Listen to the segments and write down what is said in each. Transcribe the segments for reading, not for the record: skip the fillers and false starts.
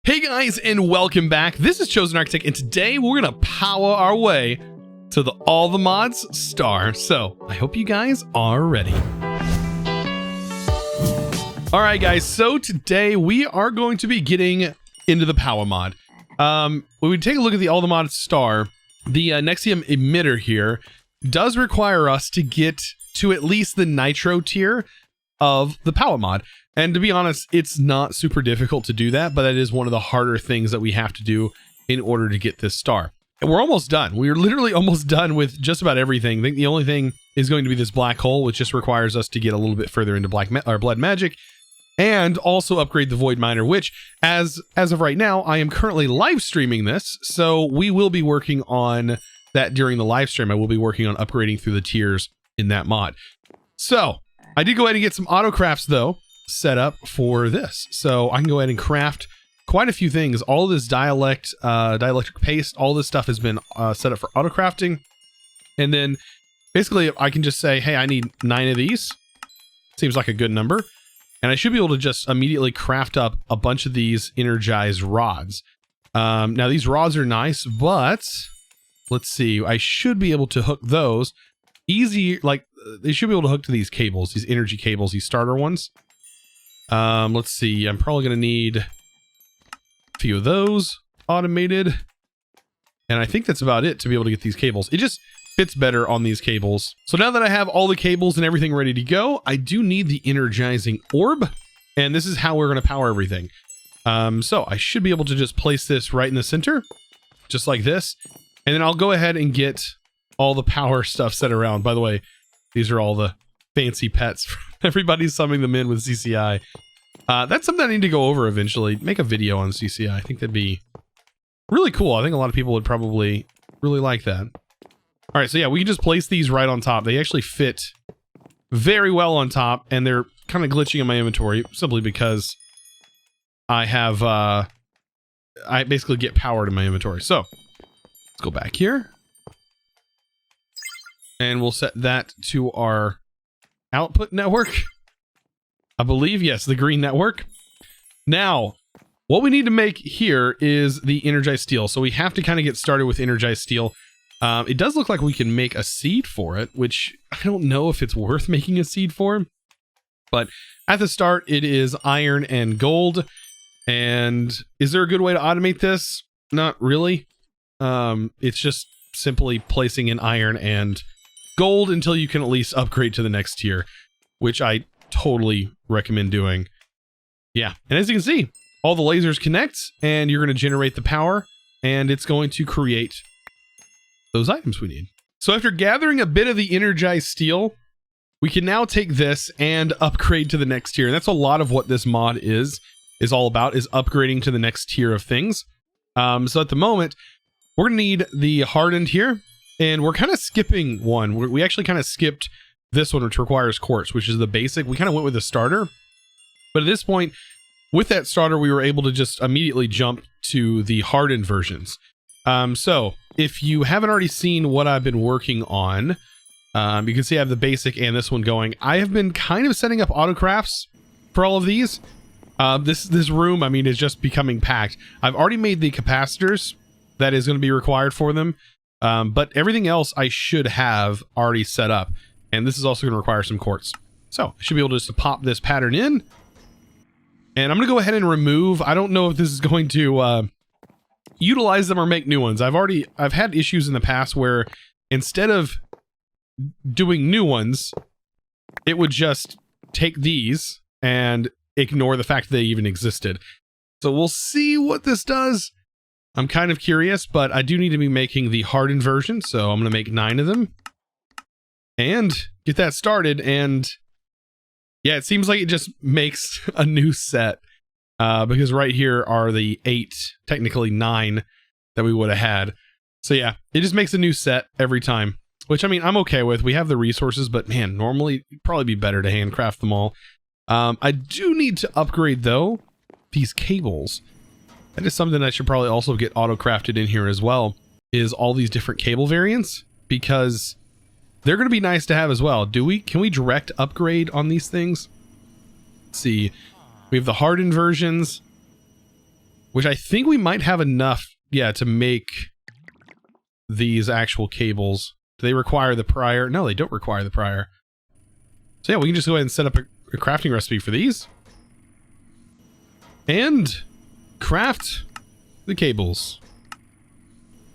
Hey guys, and welcome back. This is Chosen Architect, and today we're gonna power our way to the All the Mods star. So I hope you guys are ready. All right, guys. So today we are going to be getting into the Powah mod. When we take a look at the All the Mods star, the Nexium emitter here does require us to get to at least the Nitro tier of the Powah mod. And to be honest, it's not super difficult to do that, but that is one of the harder things that we have to do in order to get this star. And we're almost done. We're literally almost done with just about everything. I think the only thing is going to be this black hole, which just requires us to get a little bit further into blood magic, and also upgrade the void miner, which as of right now, I am currently live streaming this, so we will be working on that during the live stream. I will be working on upgrading through the tiers in that mod. So I did go ahead and get some auto crafts though set up for this, so I can go ahead and craft quite a few things. All of this dielectric paste, all this stuff has been set up for auto crafting, and then basically I can just say, hey, I need 9 of these. Seems like a good number, and I should be able to just immediately craft up a bunch of these energized rods. Now these rods are nice, but let's see, I should be able to hook those easy, like they should be able to hook to these cables, these energy cables, these starter ones. Let's see, I'm probably going to need a few of those automated, and I think that's about it to be able to get these cables. It just fits better on these cables. So now that I have all the cables and everything ready to go, I do need the energizing orb, and this is how we're going to power everything. So I should be able to just place this right in the center, just like this, and then I'll go ahead and get all the power stuff set around. By the way, these are all the fancy pets. Everybody's summoning them in with CCI. That's something I need to go over eventually. Make a video on CCI. I think that'd be really cool. I think a lot of people would probably really like that. All right, so yeah, we can just place these right on top. They actually fit very well on top, and they're kind of glitching in my inventory simply because I have I basically get power to my inventory. So let's go back here, and we'll set that to our output network. I believe, yes, the green network. Now, what we need to make here is the energized steel. So we have to kind of get started with energized steel. It does look like we can make a seed for it, which I don't know if it's worth making a seed for. But at the start, it is iron and gold. And is there a good way to automate this? Not really. It's just simply placing in iron and gold until you can at least upgrade to the next tier, which I totally recommend doing. Yeah, and as you can see, all the lasers connect, and you're going to generate the power, and it's going to create those items we need. So after gathering a bit of the energized steel, we can now take this and upgrade to the next tier. And that's a lot of what this mod is all about, is upgrading to the next tier of things. So at the moment, we're going to need the hardened here. And we're kind of skipping one. We actually kind of skipped this one, which requires quartz, which is the basic. We kind of went with the starter. But at this point, with that starter, we were able to just immediately jump to the hardened versions. So if you haven't already seen what I've been working on, you can see I have the basic and this one going. I have been kind of setting up auto crafts for all of these. This room, I mean, is just becoming packed. I've already made the capacitors that is going to be required for them. But everything else I should have already set up. And this is also going to require some quartz. So I should be able to just pop this pattern in. And I'm going to go ahead and remove. I don't know if this is going to utilize them or make new ones. I've had issues in the past where instead of doing new ones, it would just take these and ignore the fact that they even existed. So we'll see what this does. I'm kind of curious, but I do need to be making the hardened version, so I'm going to make 9 of them and get that started. And yeah, it seems like it just makes a new set, because right here are the 8, technically 9 that we would have had. So yeah, it just makes a new set every time, which I mean, I'm okay with. We have the resources, but man, normally it'd probably be better to handcraft them all. I do need to upgrade though these cables. That is something that should probably also get auto-crafted in here as well, is all these different cable variants, because they're going to be nice to have as well. Can we direct upgrade on these things? Let's see. We have the hardened versions. which I think we might have enough, yeah, to make these actual cables. Do they require the prior? No, they don't require the prior. So yeah, we can just go ahead and set up a crafting recipe for these. And craft the cables.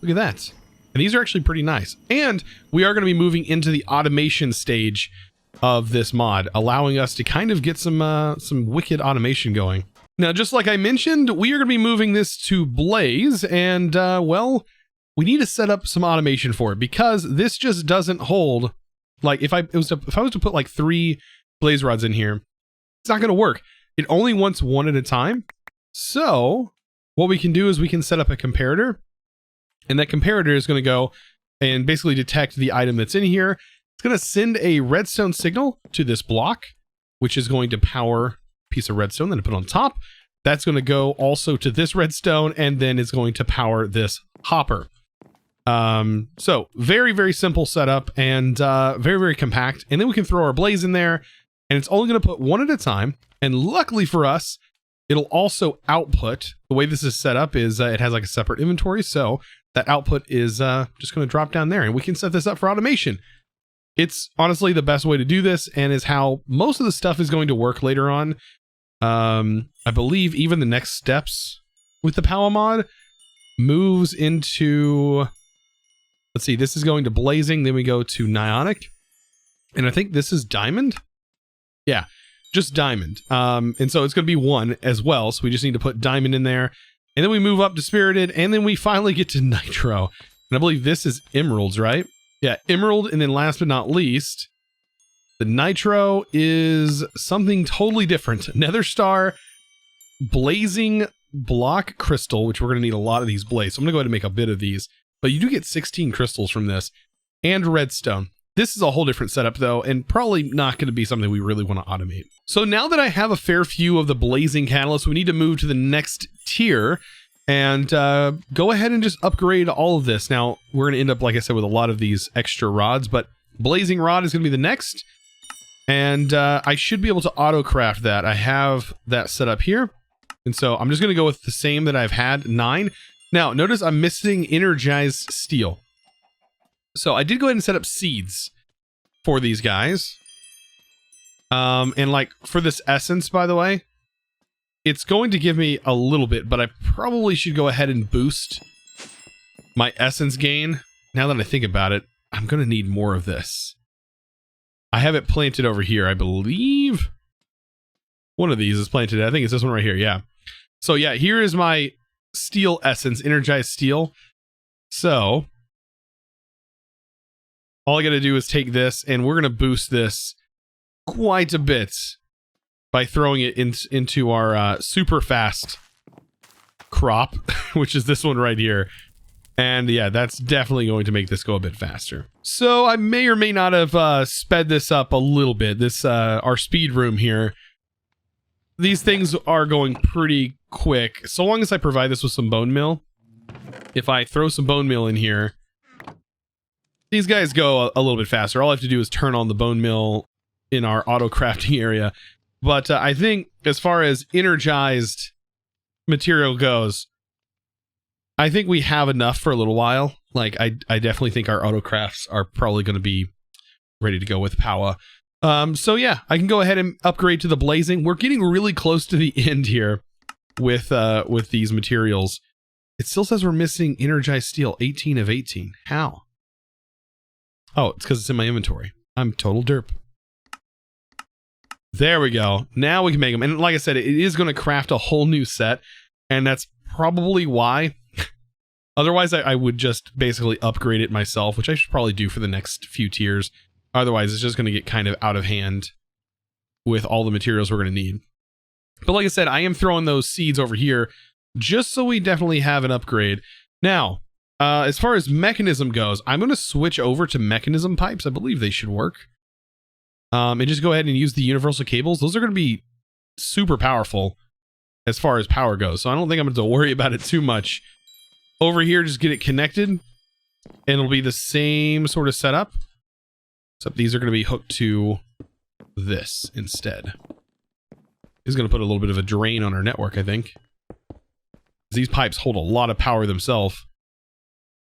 Look at that. And these are actually pretty nice. And we are going to be moving into the automation stage of this mod, allowing us to kind of get some wicked automation going. Now, just like I mentioned, we are going to be moving this to Blaze, and well, we need to set up some automation for it because this just doesn't hold. Like if I was to put like 3 blaze rods in here, it's not going to work. It only wants one at a time. So what we can do is we can set up a comparator, and that comparator is going to go and basically detect the item that's in here. It's going to send a redstone signal to this block, which is going to power piece of redstone that I put on top. That's going to go also to this redstone, and then it's going to power this hopper. So very, very simple setup, and very, very compact. And then we can throw our blaze in there, and it's only going to put one at a time. And luckily for us, it'll also output. The way this is set up is it has like a separate inventory, so that output is just going to drop down there, and we can set this up for automation. It's honestly the best way to do this, and is how most of the stuff is going to work later on. I believe even the next steps with the Powah mod moves into, let's see, this is going to blazing, then we go to nionik, and I think this is diamond. Yeah, just diamond. And so it's going to be 1 as well, so we just need to put diamond in there, and then we move up to spirited, and then we finally get to nitro. And I believe this is emeralds, right? Yeah, emerald, and then last but not least, the nitro is something totally different. Nether star, blazing block crystal, which we're going to need a lot of these blaze. So I'm going to go ahead and make a bit of these, but you do get 16 crystals from this, and redstone. This is a whole different setup though, and probably not going to be something we really want to automate. So now that I have a fair few of the blazing catalysts, we need to move to the next tier and go ahead and just upgrade all of this. Now, we're going to end up, like I said, with a lot of these extra rods, but blazing rod is going to be the next. And I should be able to auto craft that. I have that set up here. And so I'm just going to go with the same that I've had, 9. Now, notice I'm missing energized steel. So I did go ahead and set up seeds for these guys. And like for this essence, by the way, it's going to give me a little bit, but I probably should go ahead and boost my essence gain. Now that I think about it, I'm going to need more of this. I have it planted over here, I believe. One of these is planted. I think it's this one right here. Yeah. So yeah, here is my steel essence, energized steel. So all I got to do is take this, and we're going to boost this quite a bit by throwing it into our super fast crop, which is this one right here. And yeah, that's definitely going to make this go a bit faster. So I may or may not have sped this up a little bit. This our speed room here. These things are going pretty quick. So long as I provide this with some bone meal. If I throw some bone meal in here, these guys go a little bit faster. All I have to do is turn on the bone meal in our auto crafting area. But I think as far as energized material goes, I think we have enough for a little while. Like, I definitely think our auto crafts are probably going to be ready to go with Powah. So yeah, I can go ahead and upgrade to the blazing. We're getting really close to the end here with these materials. It still says we're missing energized steel, 18 of 18. How? Oh, it's because it's in my inventory. I'm total derp. There we go. Now we can make them. And like I said, it is going to craft a whole new set. And that's probably why. Otherwise, I would just basically upgrade it myself, which I should probably do for the next few tiers. Otherwise, it's just going to get kind of out of hand with all the materials we're going to need. But like I said, I am throwing those seeds over here just so we definitely have an upgrade. Now, as far as mechanism goes, I'm going to switch over to mechanism pipes. I believe they should work. And just go ahead and use the universal cables. Those are going to be super powerful as far as power goes. So I don't think I'm going to worry about it too much. Over here, just get it connected, and it'll be the same sort of setup. Except these are going to be hooked to this instead. This is going to put a little bit of a drain on our network, I think. These pipes hold a lot of power themselves.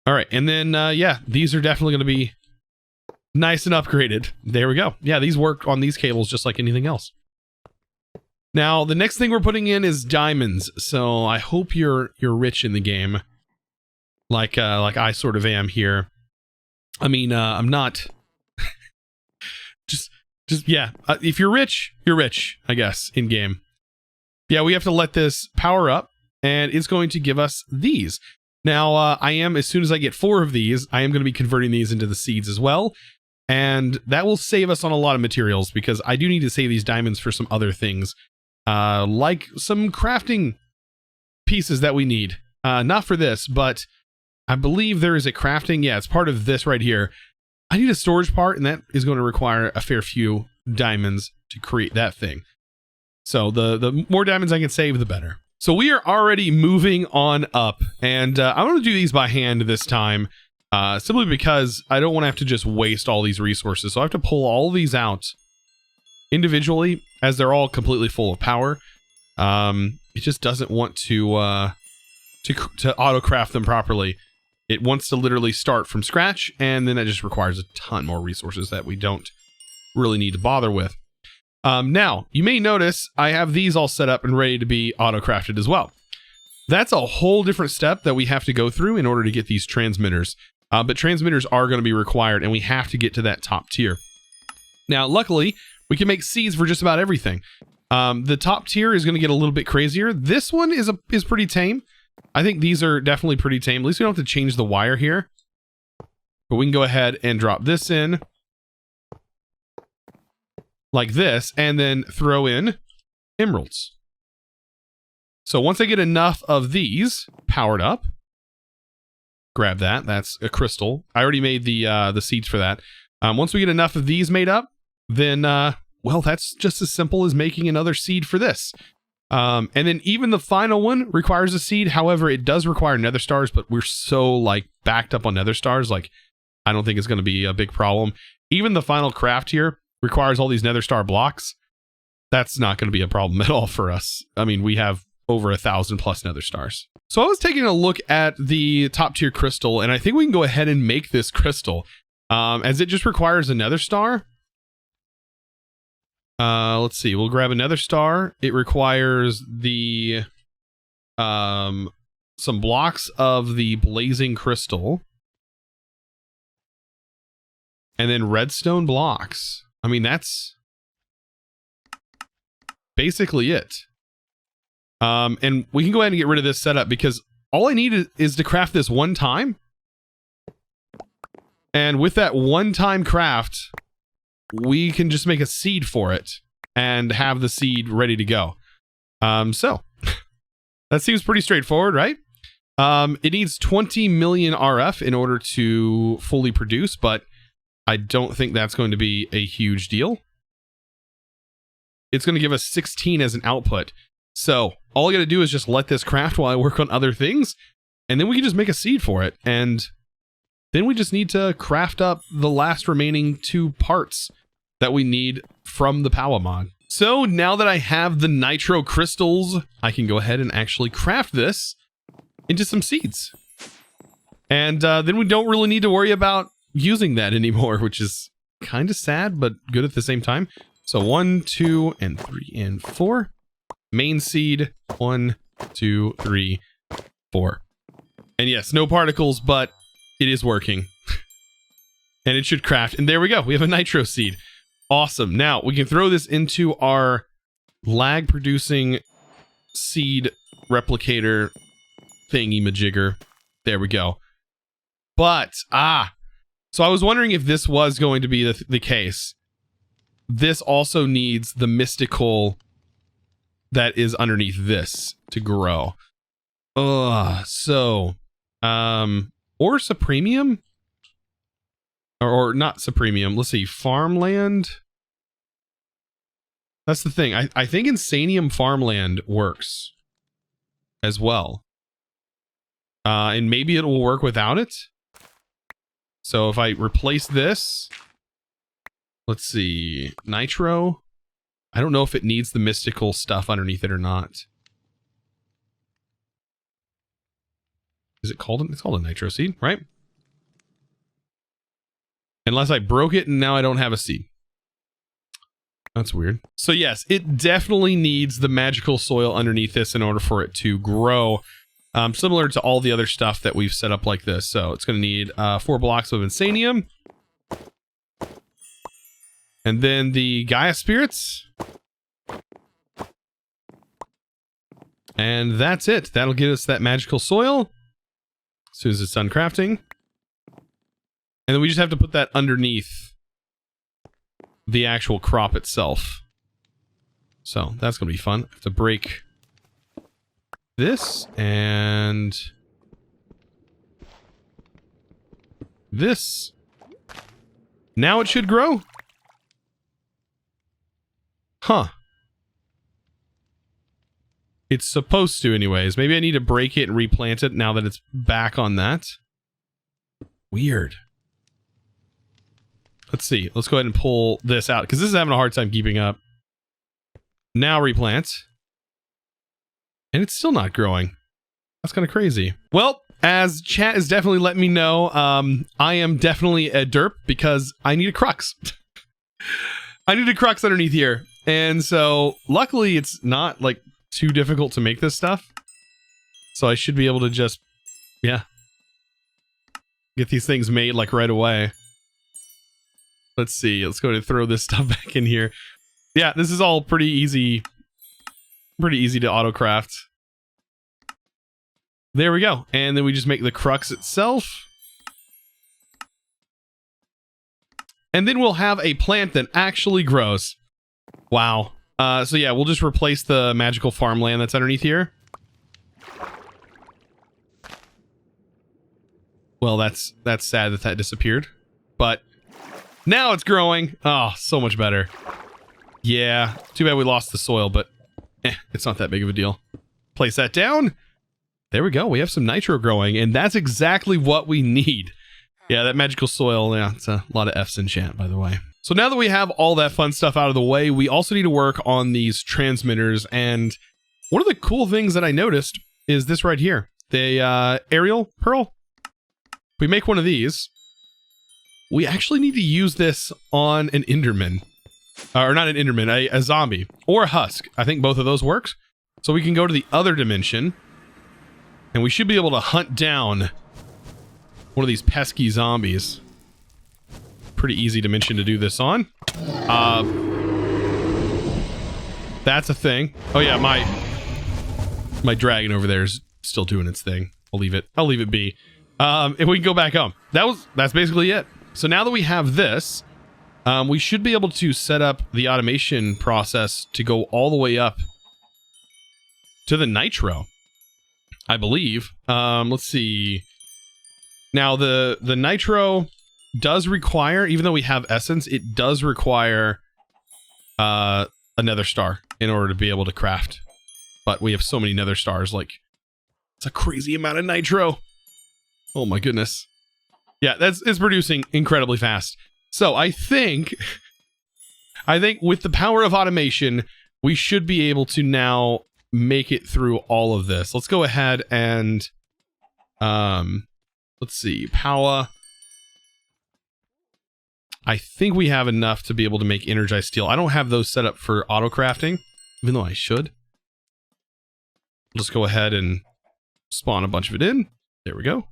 All right, and then, yeah, these are definitely going to be nice and upgraded. There we go. Yeah, these work on these cables just like anything else. Now, the next thing we're putting in is diamonds. So I hope you're rich in the game, like I sort of am here. I mean, I'm not. just yeah. If you're rich, I guess, in game. Yeah, we have to let this power up, and it's going to give us these. Now, as soon as I get 4 of these, I am going to be converting these into the seeds as well. And that will save us on a lot of materials, because I do need to save these diamonds for some other things. Like some crafting pieces that we need. Not for this, but I believe there is a crafting. Yeah, it's part of this right here. I need a storage part, and that is going to require a fair few diamonds to create that thing. So the more diamonds I can save, the better. So we are already moving on up, and I'm going to do these by hand this time, simply because I don't want to have to just waste all these resources. So I have to pull all these out individually, as they're all completely full of power. It just doesn't want to auto craft them properly. It wants to literally start from scratch, and then that just requires a ton more resources that we don't really need to bother with. Now, you may notice I have these all set up and ready to be auto-crafted as well. That's a whole different step that we have to go through in order to get these transmitters. But transmitters are going to be required, and we have to get to that top tier. Now, luckily, we can make seeds for just about everything. The top tier is going to get a little bit crazier. This one is pretty tame. I think these are definitely pretty tame. At least we don't have to change the wire here. But we can go ahead and drop this in like this, and then throw in emeralds. So once I get enough of these powered up, grab that. That's a crystal. I already made the seeds for that. Once we get enough of these made up, then well, that's just as simple as making another seed for this. And then even the final one requires a seed. However, it does require nether stars, but we're so like backed up on nether stars, like I don't think it's going to be a big problem. Even the final craft here requires all these nether star blocks. That's not going to be a problem at all for us. I mean, we have over 1,000 plus nether stars. So I was taking a look at the top tier crystal, and I think we can go ahead and make this crystal, as it just requires a nether star. Let's see, we'll grab another star. It requires the some blocks of the blazing crystal, and then redstone blocks. I mean, that's basically it. And we can go ahead and get rid of this setup, because all I need is to craft this one time, and with that one-time craft, we can just make a seed for it and have the seed ready to go. So that seems pretty straightforward, right? It needs 20 million RF in order to fully produce, but I don't think that's going to be a huge deal. It's going to give us 16 as an output. So all I got to do is just let this craft while I work on other things, and then we can just make a seed for it. And then we just need to craft up the last remaining 2 parts that we need from the Powah mod. So now that I have the nitro crystals, I can go ahead and actually craft this into some seeds. And then we don't really need to worry about using that anymore, which is kind of sad, but good at the same time. So 1, 2, and 3, and 4. Main seed, 1, 2, 3, 4. And yes, no particles, but it is working. And it should craft. And there we go. We have a nitro seed. Awesome. Now we can throw this into our lag producing seed replicator thingy majigger. There we go. But, so I was wondering if this was going to be the case. This also needs the mystical that is underneath this to grow. So, or Supremium? Or not Supremium. Let's see, Farmland? That's the thing. I think Insanium Farmland works as well. And maybe it will work without it. So if I replace this, let's see, Nitro. I don't know if it needs the mystical stuff underneath it or not. Is it called? It's called a nitro seed, right? Unless I broke it and now I don't have a seed. That's weird. So yes, it definitely needs the magical soil underneath this in order for it to grow. Similar to all the other stuff that we've set up like this. So it's going to need 4 blocks of insanium. And then the Gaia spirits. And that's it. That'll get us that magical soil. As soon as it's done crafting. And then we just have to put that underneath the actual crop itself. So that's going to be fun. I have to break this and this. Now it should grow. Huh. It's supposed to anyways. Maybe I need to break it and replant it now that it's back on that. Weird. Let's see. Let's go ahead and pull this out because this is having a hard time keeping up. Now replant. And it's still not growing. That's kind of crazy. Well, as chat is definitely letting me know, I am definitely a derp because I need a crux. I need a crux underneath here. And so luckily it's not like too difficult to make this stuff. So I should be able to just, yeah, get these things made like right away. Let's see. Let's go ahead and throw this stuff back in here. Yeah, this is all pretty easy. Pretty easy to auto craft. There we go. And then we just make the crux itself. And then we'll have a plant that actually grows. Wow. So yeah, we'll just replace the magical farmland that's underneath here. Well, that's sad that that disappeared. But now it's growing. Oh, so much better. Yeah, too bad we lost the soil, but it's not that big of a deal. Place that down. There we go. We have some nitro growing, and that's exactly what we need. Yeah, that magical soil. Yeah, it's a lot of F's in chat, by the way. So now that we have all that fun stuff out of the way, we also need to work on these transmitters. And one of the cool things that I noticed is this right here. The aerial pearl. If we make one of these, we actually need to use this on an Enderman. Or not an Enderman, a zombie. Or a husk. I think both of those works. So we can go to the other dimension. And we should be able to hunt down one of these pesky zombies. Pretty easy dimension to do this on. That's a thing. Oh yeah, my dragon over there is still doing its thing. I'll leave it be. If we can go back home. That's basically it. So now that we have this, we should be able to set up the automation process to go all the way up to the nitro, I believe. Let's see. Now the nitro does require, even though we have essence, it does require a nether star in order to be able to craft. But we have so many nether stars, like it's a crazy amount of nitro. Oh my goodness. Yeah, it's producing incredibly fast. So I think with the power of automation, we should be able to now make it through all of this. Let's go ahead and let's see, Powah. I think we have enough to be able to make energized steel. I don't have those set up for auto crafting, even though I should. We'll just go ahead and spawn a bunch of it in. There we go.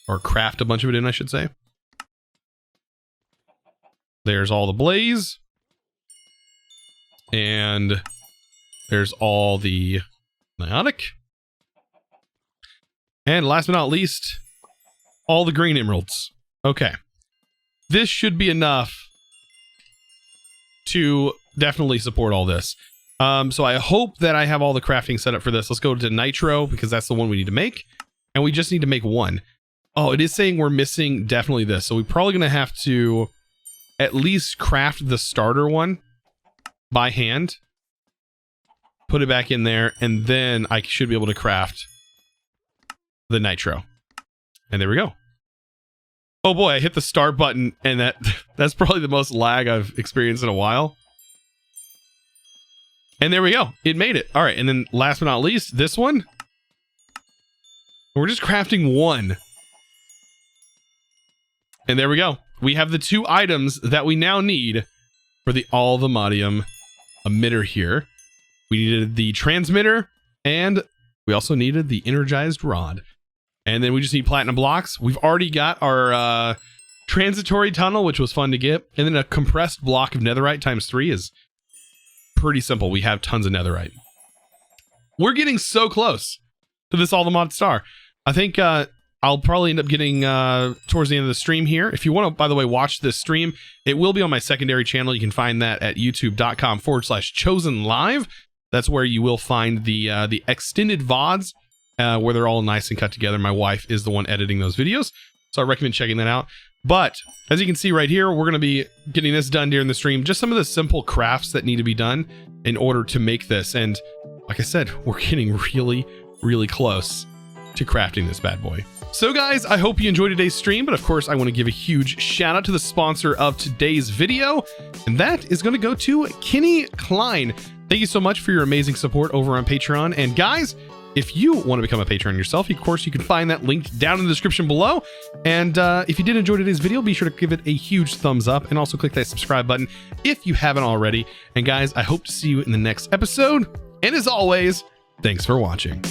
Or craft a bunch of it in, I should say. There's all the blaze. And there's all the nionik. And last but not least, all the green emeralds. Okay. This should be enough to definitely support all this. So I hope that I have all the crafting set up for this. Let's go to nitro because that's the one we need to make. And we just need to make one. Oh, it is saying we're missing definitely this. So we're probably going to have to at least craft the starter one by hand. Put it back in there. And then I should be able to craft the nitro. And there we go. Oh boy, I hit the start button and that's probably the most lag I've experienced in a while. And there we go. It made it. All right. And then last but not least, this one. We're just crafting one. And there we go. We have the 2 items that we now need for the all-vanadium emitter here. We needed the transmitter, and we also needed the energized rod. And then we just need platinum blocks. We've already got our transitory tunnel, which was fun to get. And then a compressed block of netherite times 3 is pretty simple. We have tons of netherite. We're getting so close to this all-the-mod star. I think I'll probably end up getting towards the end of the stream here. If you want to, by the way, watch this stream, it will be on my secondary channel. You can find that at youtube.com/chosenlive. That's where you will find the extended VODs where they're all nice and cut together. My wife is the one editing those videos, so I recommend checking that out. But as you can see right here, we're going to be getting this done during the stream. Just some of the simple crafts that need to be done in order to make this. And like I said, we're getting really, really close to crafting this bad boy. So guys, I hope you enjoyed today's stream, but of course I want to give a huge shout out to the sponsor of today's video, and that is going to go to Kenny Klein. Thank you so much for your amazing support over on Patreon. And guys, if you want to become a patron yourself, of course, you can find that linked down in the description below. And if you did enjoy today's video, be sure to give it a huge thumbs up and also click that subscribe button if you haven't already. And guys, I hope to see you in the next episode. And as always, thanks for watching.